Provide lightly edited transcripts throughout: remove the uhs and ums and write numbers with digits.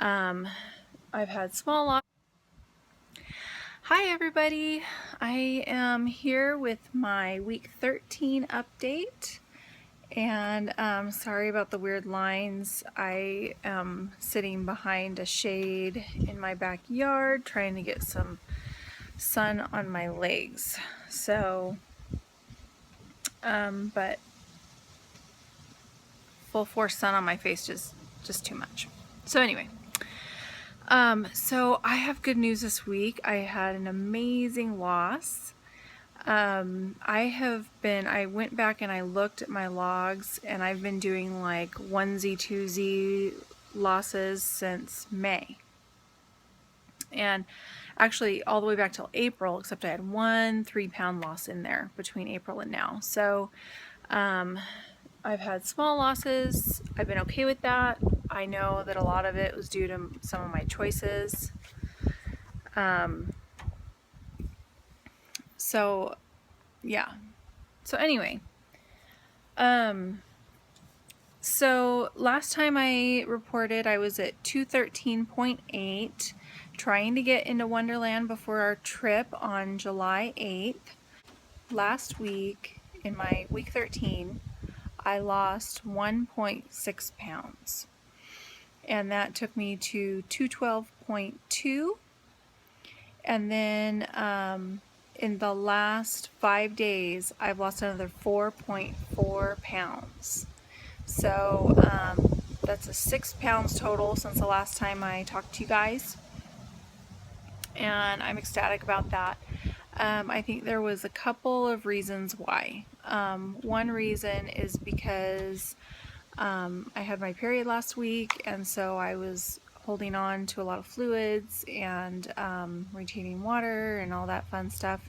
I've had small loss. Hi everybody, I am here with my week 13 update, and sorry about the weird lines. I am sitting behind a shade in my backyard trying to get some sun on my legs. So but full force sun on my face just too much. So anyway, so I have good news this week. I had an amazing loss. I went back and I looked at my logs, and I've been doing like 1Z, 2Z losses since May. And actually all the way back till April, except I had one 3-pound loss in there between April and now. So, I've had small losses. I've been okay with that. I know that a lot of it was due to some of my choices. So yeah. So anyway, so last time I reported I was at 213.8, trying to get into Wonderland before our trip on July 8th. Last week, in my week 13, I lost 1.6 pounds, and that took me to 212.2, and then in the last 5 days I've lost another 4.4 pounds. So that's a 6 pounds total since the last time I talked to you guys, and I'm ecstatic about that. I think there was a couple of reasons why. One reason is because I had my period last week, and so I was holding on to a lot of fluids and retaining water and all that fun stuff.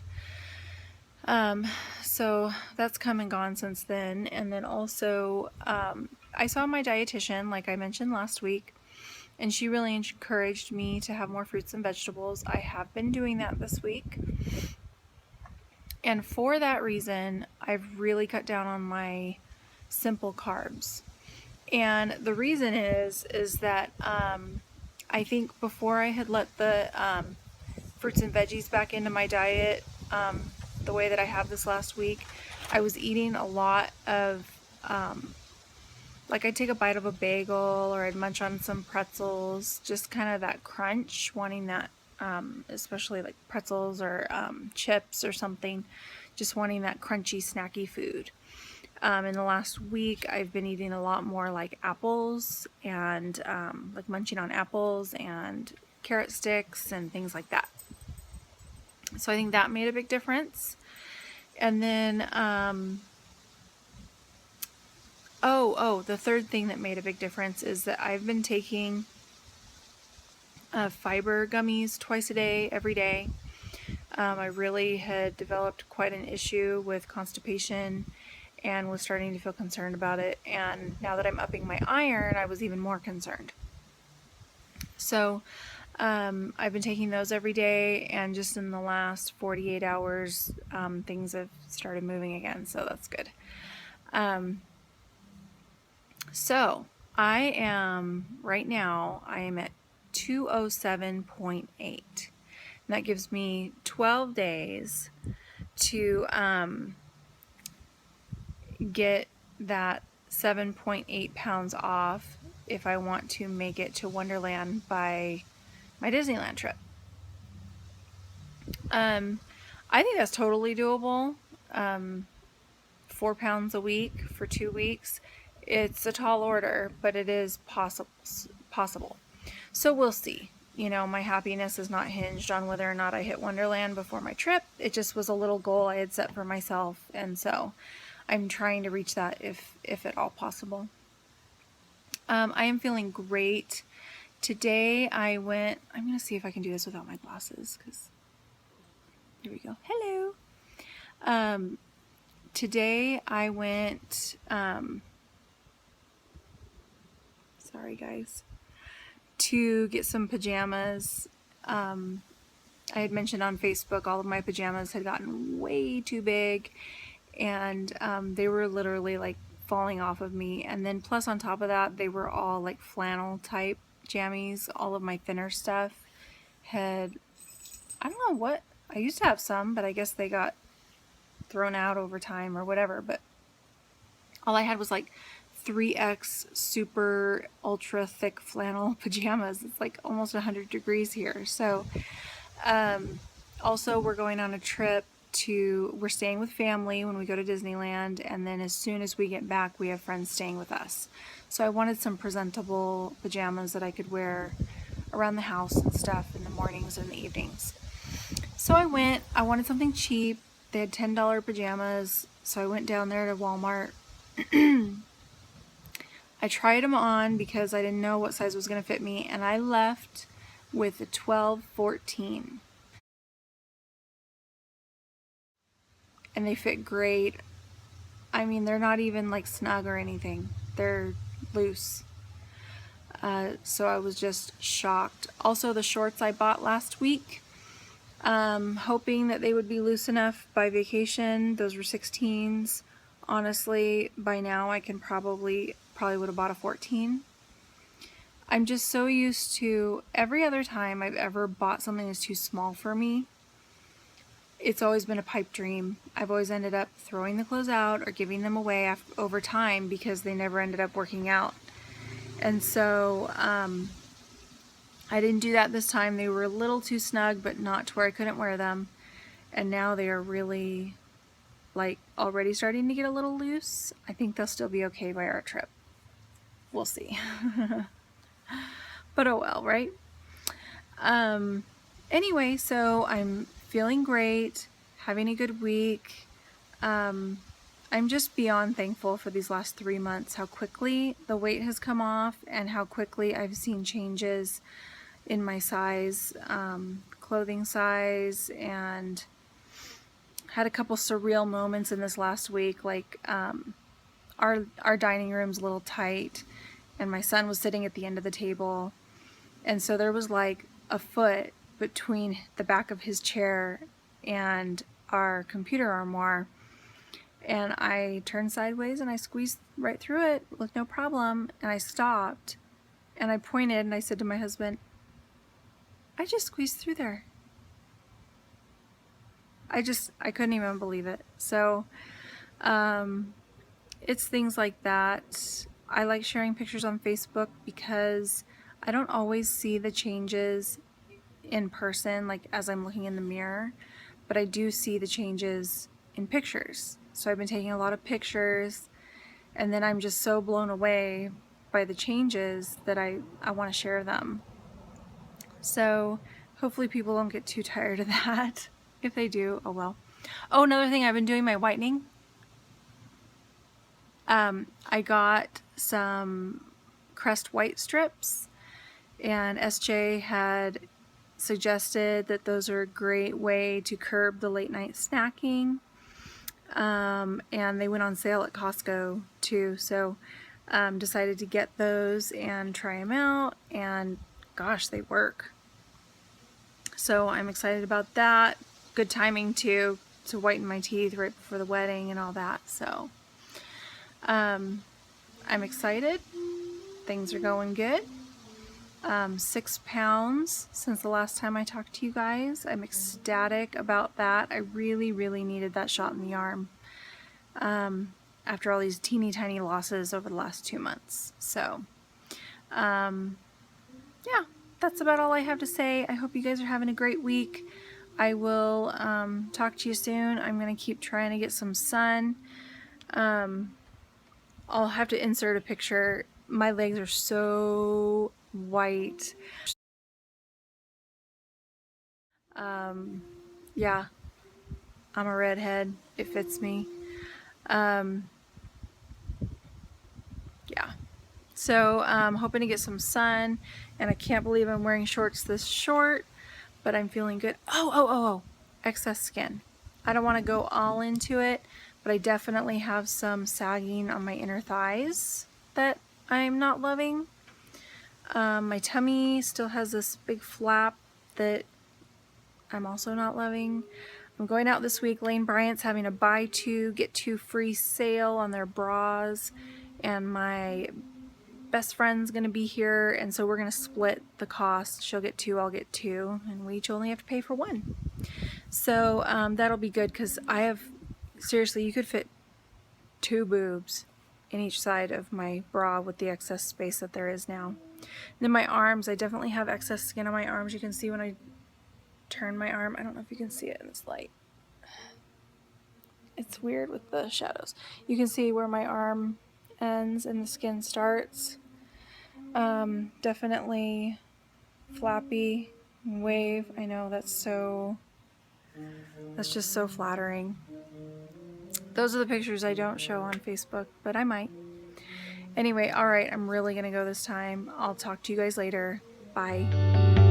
So that's come and gone since then. And then also I saw my dietitian, like I mentioned last week, and she really encouraged me to have more fruits and vegetables. I have been doing that this week. And for that reason, I've really cut down on my simple carbs. And the reason is that I think before I had let the fruits and veggies back into my diet the way that I have this last week, I was eating a lot of, like I'd take a bite of a bagel, or I'd munch on some pretzels, just kind of that crunch, wanting that, especially like pretzels or chips or something, just wanting that crunchy, snacky food. In the last week, I've been eating a lot more like apples and like munching on apples and carrot sticks and things like that. So I think that made a big difference. And then, the third thing that made a big difference is that I've been taking fiber gummies twice a day, every day. I really had developed quite an issue with constipation and was starting to feel concerned about it. And now that I'm upping my iron, I was even more concerned. So I've been taking those every day, and just in the last 48 hours, things have started moving again, so that's good. So I am, right now, I am at 207.8. And that gives me 12 days to get that 7.8 pounds off if I want to make it to Wonderland by my Disneyland trip. I think that's totally doable. 4 pounds a week for 2 weeks. It's a tall order, but it is possible. So we'll see. You know, my happiness is not hinged on whether or not I hit Wonderland before my trip. It just was a little goal I had set for myself, and so I'm trying to reach that if at all possible. I am feeling great. Today I'm going to see if I can do this without my glasses, because here we go. Hello. Today I went, sorry guys, to get some pajamas. I had mentioned on Facebook all of my pajamas had gotten way too big, and they were literally like falling off of me. And then plus on top of that, they were all like flannel type jammies, all of my thinner stuff had, I don't know what, I used to have some, but I guess they got thrown out over time or whatever, but all I had was like 3X super ultra thick flannel pajamas. It's like almost 100 degrees here. So also we're going on a trip we're staying with family when we go to Disneyland, and then as soon as we get back we have friends staying with us. So I wanted some presentable pajamas that I could wear around the house and stuff in the mornings and the evenings. So I wanted something cheap. They had $10 pajamas, so I went down there to Walmart. I tried them on because I didn't know what size was going to fit me, and I left with a 12-14. And they fit great. I mean, they're not even like snug or anything. They're loose. So I was just shocked. Also, the shorts I bought last week, hoping that they would be loose enough by vacation. Those were 16s. Honestly, by now I can probably would have bought a 14. I'm just so used to, every other time I've ever bought something that's too small for me, it's always been a pipe dream. I've always ended up throwing the clothes out or giving them away over time because they never ended up working out. And so I didn't do that this time. They were a little too snug, but not to where I couldn't wear them. And now they are really like already starting to get a little loose. I think they'll still be okay by our trip. We'll see. But oh well, right? Anyway, so I'm feeling great, having a good week. I'm just beyond thankful for these last 3 months, how quickly the weight has come off and how quickly I've seen changes in my size, clothing size, and had a couple surreal moments in this last week, like our dining room's a little tight and my son was sitting at the end of the table, and so there was like a foot between the back of his chair and our computer armoire, and I turned sideways and I squeezed right through it with no problem, and I stopped and I pointed and I said to my husband, I just squeezed through there. I couldn't even believe it. So it's things like that. I like sharing pictures on Facebook because I don't always see the changes in person, like as I'm looking in the mirror, but I do see the changes in pictures. So I've been taking a lot of pictures, and then I'm just so blown away by the changes that I want to share them. So hopefully people don't get too tired of that. If they do, oh well. Oh, another thing, I've been doing my whitening. I got some Crest white strips, and SJ had suggested that those are a great way to curb the late night snacking, and they went on sale at Costco too, so decided to get those and try them out, and gosh, they work. So I'm excited about that. Good timing too, to whiten my teeth right before the wedding and all that. So I'm excited. Things are going good. 6 pounds since the last time I talked to you guys. I'm ecstatic about that. I really, really needed that shot in the arm after all these teeny tiny losses over the last 2 months. So yeah, that's about all I have to say. I hope you guys are having a great week. I will talk to you soon. I'm going to keep trying to get some sun. I'll have to insert a picture. My legs are so white. Yeah, I'm a redhead. It fits me. Yeah. So I'm hoping to get some sun, and I can't believe I'm wearing shorts this short, but I'm feeling good. Oh, excess skin. I don't want to go all into it, but I definitely have some sagging on my inner thighs that I'm not loving. My tummy still has this big flap that I'm also not loving. I'm going out this week. Lane Bryant's having a buy 2, get 2 free sale on their bras, and my best friend's gonna be here, and so we're gonna split the cost. She'll get 2, I'll get 2, and we each only have to pay for 1. So that'll be good, because I have, seriously, you could fit 2 boobs in each side of my bra with the excess space that there is now. And then my arms, I definitely have excess skin on my arms. You can see when I turn my arm, I don't know if you can see it in this light. It's weird with the shadows. You can see where my arm ends and the skin starts. Definitely flappy wave. I know that's just so flattering. Those are the pictures I don't show on Facebook, but I might. Anyway, alright, I'm really gonna go this time. I'll talk to you guys later. Bye.